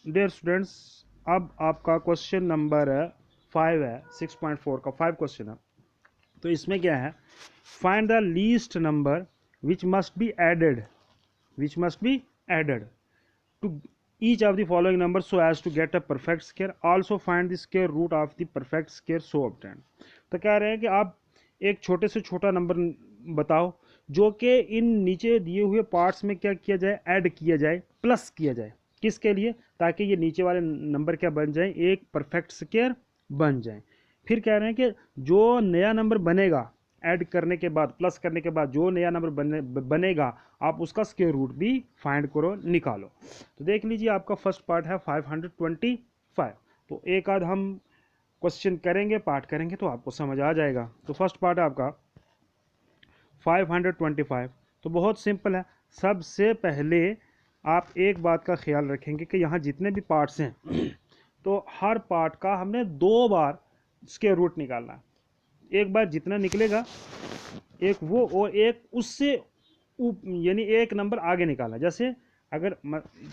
Dear students, अब आपका question number 5 है, 6.4 का 5 क्वेश्चन है। तो इसमें क्या है, find the least number which must be added to each of the following numbers so as to get a perfect square. Also find the square root of the perfect square so obtained. तो कह रहे हैं कि आप एक छोटे से छोटा नंबर बताओ जो कि इन नीचे दिए हुए पार्ट्स में क्या किया जाए, ऐड किया जाए, प्लस किया जाए। किसके लिए? ताकि ये नीचे वाले नंबर क्या बन जाए, एक परफेक्ट स्क्वायर बन जाए। फिर कह रहे हैं कि जो नया नंबर बनेगा, ऐड करने के बाद, प्लस करने के बाद जो नया नंबर बनेगा, आप उसका स्क्वायर रूट भी फाइंड करो, निकालो। तो देख लीजिए, आपका फर्स्ट पार्ट है 525। तो एक आध हम क्वेश्चन करेंगे, पार्ट करेंगे तो आपको समझ आ जाएगा। तो फर्स्ट पार्ट है आपका 525। तो बहुत सिंपल है। सबसे पहले आप एक बात का ख्याल रखेंगे कि यहाँ जितने भी पार्ट्स हैं तो हर पार्ट का हमने 2 बार स्क्वायर रूट निकालना है। एक बार जितना निकलेगा, एक वो, और एक उससे यानी एक नंबर आगे निकालना। जैसे अगर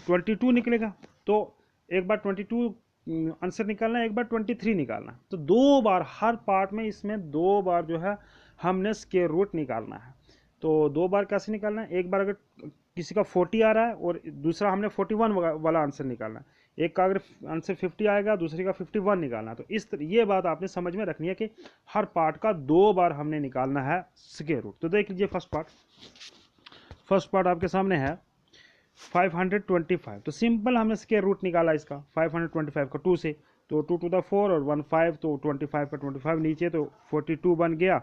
22 निकलेगा तो एक बार 22 आंसर निकालना है, एक बार 23 निकालना। तो 2 बार हर पार्ट में, इसमें 2 बार जो है हमने स्क्वायर रूट निकालना है। तो 2 बार कैसे निकालना है? एक बार अगर किसी का 40 आ रहा है और दूसरा हमने 41 वाला आंसर निकालना है। एक का अगर आंसर 50 आएगा, दूसरे का 51 निकालना है। तो इस ये बात आपने समझ में रखनी है कि हर पार्ट का 2 बार हमने निकालना है स्क्वायर रूट। तो देख लीजिए फर्स्ट पार्ट आपके सामने है 525। तो सिंपल हमने स्क्वायर रूट निकाला इसका 525 का 2 से। तो 2 टू द 4 और 1 5, तो 25 का 25 नीचे, तो 42 बन गया।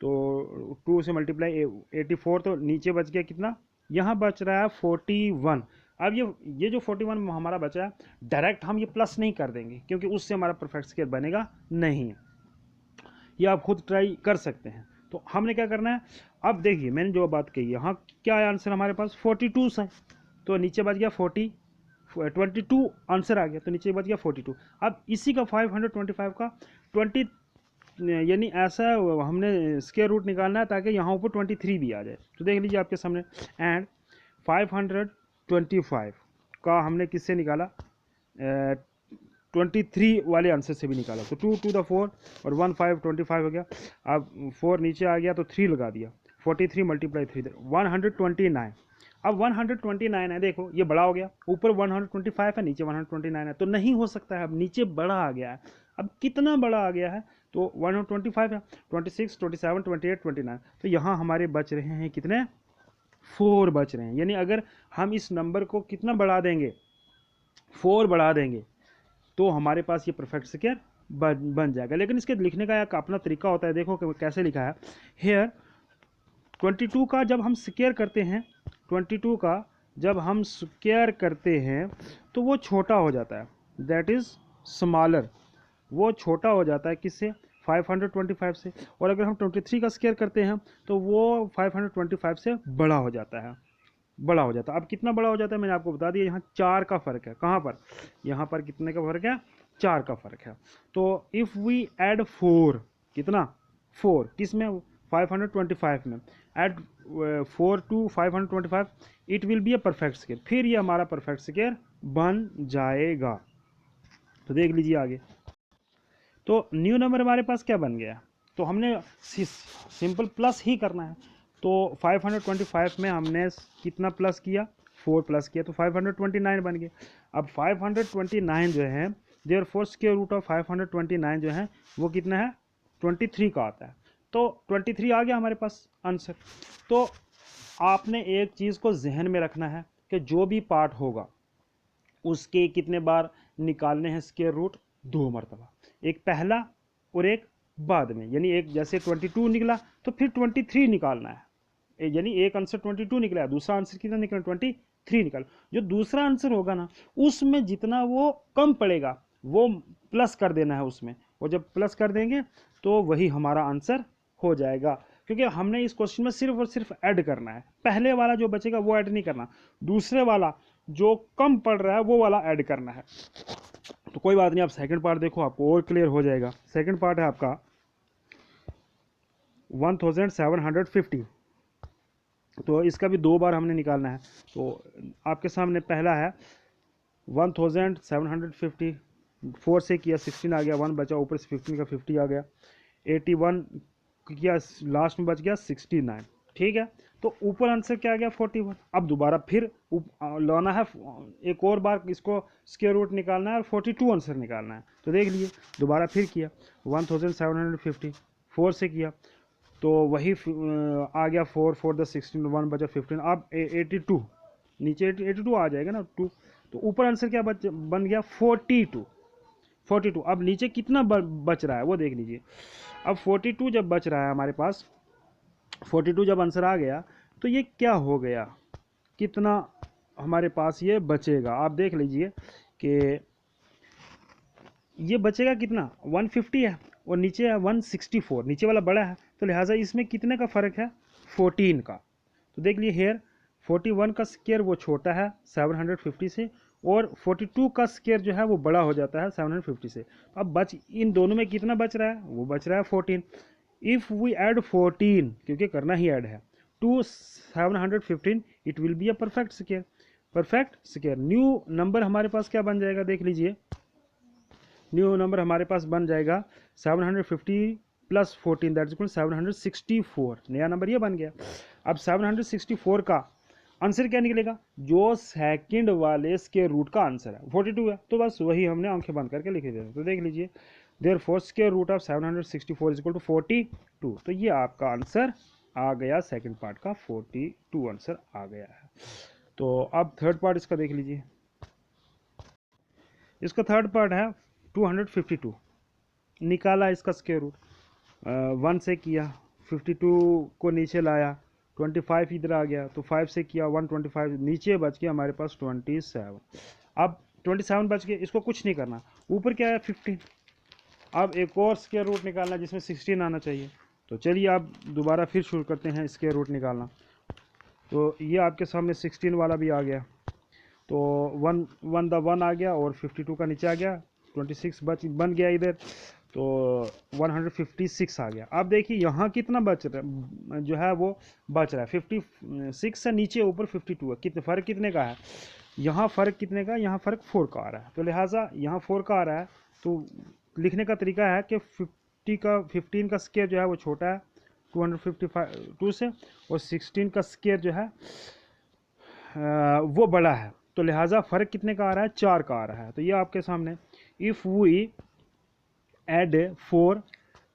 तो 2 से मल्टीप्लाई 84, तो नीचे बच गया कितना, यहाँ बच रहा है 41। अब ये जो 41 हमारा बचा है, डायरेक्ट हम ये प्लस नहीं कर देंगे क्योंकि उससे हमारा परफेक्ट स्क्वायर बनेगा नहीं। ये आप खुद ट्राई कर सकते हैं। तो हमने क्या करना है, अब देखिए मैंने जो बात कही, यहाँ क्या है आंसर हमारे पास 42 है। तो नीचे बच गया 22 आंसर आ गया, तो नीचे बच गया 42। अब इसी का 525 का 20 यानी ऐसा हमने स्क्वायर रूट निकालना है ताकि यहाँ ऊपर 23 भी आ जाए। तो देख लीजिए आपके सामने, एंड 525 का हमने किससे निकाला, 23 वाले आंसर से भी निकाला। तो 2 टू द 4 और 1 5, 25 हो गया। अब 4 नीचे आ गया तो 3 लगा दिया, 43 मल्टीप्लाई 3 129। अब 129 है, देखो ये बड़ा हो गया, ऊपर 125 है, नीचे 129 है, तो नहीं हो सकता है। अब नीचे बड़ा आ गया है। अब कितना बड़ा आ गया है, तो 125 है, 26, 27, 28, 29। तो यहाँ हमारे बच रहे हैं कितने, 4 बच रहे हैं। यानी अगर हम इस नंबर को कितना बढ़ा देंगे, 4 बढ़ा देंगे, तो हमारे पास ये परफेक्ट स्क्वायर बन जाएगा। लेकिन इसके लिखने का एक अपना तरीका होता है। देखो कैसे लिखा है हेयर। 22 का जब हम स्क्वायर करते हैं, 22 का जब हम स्क्वायर करते हैं तो वो छोटा हो जाता है, दैट इज स्मॉलर। वो छोटा हो जाता है किससे, 525 से। और अगर हम 23 का स्क्वायर करते हैं तो वो 525 से बड़ा हो जाता है, बड़ा हो जाता है। अब कितना बड़ा हो जाता है मैंने आपको बता दिया, यहाँ 4 का फर्क है। कहाँ पर? यहाँ पर कितने का फर्क है, 4 का फर्क है। तो इफ वी ऐड 4, कितना, 4 किस में, 525 में, add 4 to 525, it will be a perfect square. फिर ये हमारा परफेक्ट स्क्वायर बन जाएगा। तो देख लीजिए आगे। तो न्यू नंबर हमारे पास क्या बन गया, तो हमने सिंपल प्लस ही करना है। तो 525 में हमने कितना प्लस किया, 4 प्लस किया, तो 529 बन गया। अब 529 जो है, therefore square root of 529 जो है वो कितना है, 23 का आता है। तो 23 आ गया हमारे पास आंसर। तो आपने एक चीज़ को जहन में रखना है कि जो भी पार्ट होगा उसके कितने बार निकालने हैं स्क्वायर रूट, 2 मरतबा, एक पहला और एक बाद में। यानी एक जैसे 22 निकला तो फिर 23 निकालना है। यानी एक आंसर 22 निकला है, दूसरा आंसर कितना निकला, 23 निकला। जो दूसरा आंसर होगा ना, उसमें जितना वो कम पड़ेगा वो प्लस कर देना है उसमें। और जब प्लस कर देंगे तो वही हमारा आंसर हो जाएगा। क्योंकि हमने इस क्वेश्चन में सिर्फ और सिर्फ ऐड करना है। पहले वाला जो बचेगा वो ऐड नहीं करना, दूसरे वाला जो कम पड़ रहा है वो वाला ऐड करना है। तो कोई बात नहीं, आप सेकंड पार्ट देखो, आपको और क्लियर हो जाएगा। सेकंड पार्ट है आपका 1750। तो इसका भी 2 बार हमने निकालना है। तो आपके सामने पहला है 1750, 4 से किया 16 आ गया, 1 बचा, ऊपर से 15 का 50 आ गया, 81 किया, लास्ट में बच गया 69। ठीक है, तो ऊपर आंसर क्या आ गया 41। अब दोबारा फिर लाना है, एक और बार इसको स्क्वायर रूट निकालना है और 42 आंसर निकालना है। तो देख लिए, दोबारा फिर किया 1750, 4 से किया तो वही आ गया 4, 4 द 16, 1 बचा 15। अब 82, नीचे 82 आ जाएगा ना 2, तो ऊपर आंसर क्या बन गया 42। 42, अब नीचे कितना बच रहा है वो देख लीजिए। अब 42 जब बच रहा है हमारे पास, 42 जब आंसर आ गया तो ये क्या हो गया, कितना हमारे पास ये बचेगा, आप देख लीजिए कि ये बचेगा कितना 150 है और नीचे है 164, नीचे वाला बड़ा है, तो लिहाजा इसमें कितने का फ़र्क है 14 का। तो देख लिए हेयर 41 का स्क्वायर वो छोटा है 750 से, और 42 का स्क्वायर जो है वो बड़ा हो जाता है 750 से। अब बच इन दोनों में कितना बच रहा है, वो बच रहा है 14। इफ़ वी ऐड 14, क्योंकि करना ही ऐड है, to 715, it will be a perfect square. Perfect square, new number हमारे पास क्या बन जाएगा, देख लीजिए, न्यू नंबर हमारे पास बन जाएगा 750 प्लस 14, दैट इज इक्वल 764, नया नंबर ये बन गया। अब 764 का आंसर क्या निकलेगा, जो सेकंड वाले स्क्वायर रूट का आंसर है 42 है, तो बस वही हमने आंखें बंद करके लिख दिया। तो देख लीजिए, therefore square root of 764 is equal to 42। तो ये आपका आंसर आ गया, सेकंड पार्ट का 42 आंसर आ गया है। तो अब थर्ड पार्ट इसका देख लीजिए, इसका थर्ड पार्ट है 252, निकाला इसका स्क्वायर रूट, 1 से किया, 52 को नीचे लाया, 25 इधर आ गया, तो 5 से किया 125, नीचे बच गया हमारे पास 27। अब 27 बच गए, इसको कुछ नहीं करना, ऊपर क्या है 15। अब एक और स्क्वायर रूट निकालना जिसमें 16 आना चाहिए। तो चलिए आप दोबारा फिर शुरू करते हैं स्क्वायर रूट निकालना। तो ये आपके सामने 16 वाला भी आ गया, तो 1 आ गया और 52 का नीचे आ गया, 26 बन गया इधर, तो 156 आ गया। अब देखिए यहाँ कितना बच रहा जो है वो बच रहा है 56 से नीचे ऊपर 52 है, कितने फ़र्क कितने का है, यहाँ फ़र्क कितने का, यहाँ फ़र्क 4 का आ रहा है, तो लिहाजा यहाँ 4 का आ रहा है। तो लिखने का तरीका है कि 15 का स्क्वायर जो है वो छोटा है 252 से, और 16 का स्क्वायर जो है वो बड़ा है, तो लिहाजा फ़र्क कितने का आ रहा है 4 का आ रहा है। तो ये आपके सामने, if we add 4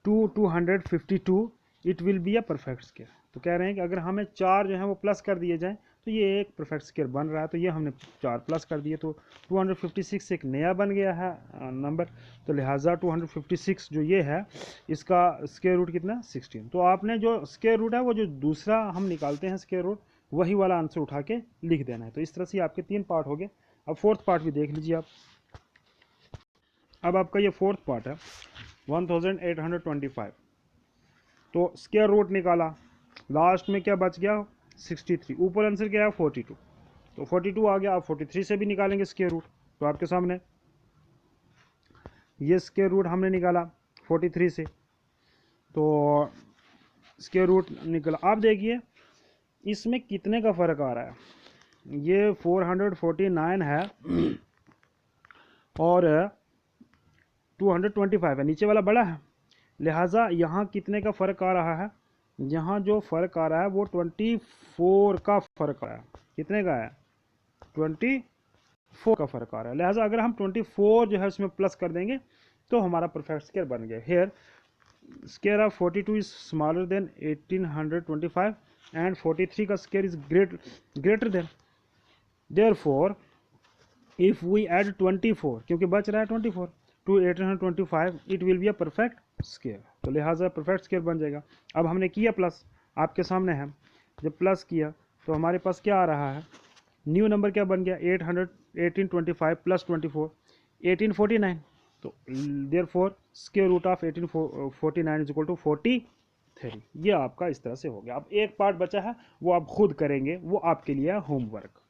to 252 it will be a perfect square. तो कह रहे हैं कि अगर हमें 4 जो है वो प्लस कर दिए जाएँ तो ये एक परफेक्ट स्क्वायर बन रहा है। तो ये हमने 4 प्लस कर दिए, तो 256 एक नया बन गया है नंबर। तो लिहाजा 256 जो ये है इसका स्क्वायर रूट कितना 16। तो आपने जो स्क्वायर रूट है वो जो दूसरा हम निकालते हैं स्क्वायर रूट, वही वाला आंसर उठा के लिख देना है। तो इस तरह से आपके 3 पार्ट हो गए। अब फोर्थ पार्ट भी देख लीजिए आप। अब आपका ये फोर्थ पार्ट है 1825। तो स्क्वायर रूट निकाला, लास्ट में क्या बच गया 63, ऊपर आंसर क्या है 42, तो 42 आ गया। आप 43 से भी निकालेंगे स्क्वायर रूट। तो आपके सामने ये स्क्वायर रूट हमने निकाला 43 से, तो स्क्वायर रूट निकला। आप देखिए इसमें कितने का फ़र्क आ रहा है, ये 449 है और 225 है, नीचे वाला बड़ा है, लिहाजा यहाँ कितने का फ़र्क आ रहा है, यहाँ जो फ़र्क आ रहा है वो 24 का फ़र्क आ रहा है। कितने का है 24 का फ़र्क आ रहा है। लिहाजा अगर हम 24 जो है उसमें प्लस कर देंगे तो हमारा परफेक्ट स्क्वायर बन गया। Here square of 42 is smaller than 1825 and 43 का square is greater than, therefore if we add 24, क्योंकि बच रहा है 24 to 1825 it will be a perfect square. तो लिहाजा परफेक्ट स्क्वायर बन जाएगा। अब हमने किया प्लस, आपके सामने है, जब प्लस किया तो हमारे पास क्या आ रहा है, न्यू नंबर क्या बन गया 1825 प्लस 24 1849। तो therefore square root of 1849 is equal to 43। ये आपका इस तरह से हो गया। अब एक पार्ट बचा है वो आप खुद करेंगे, वो आपके लिए होमवर्क।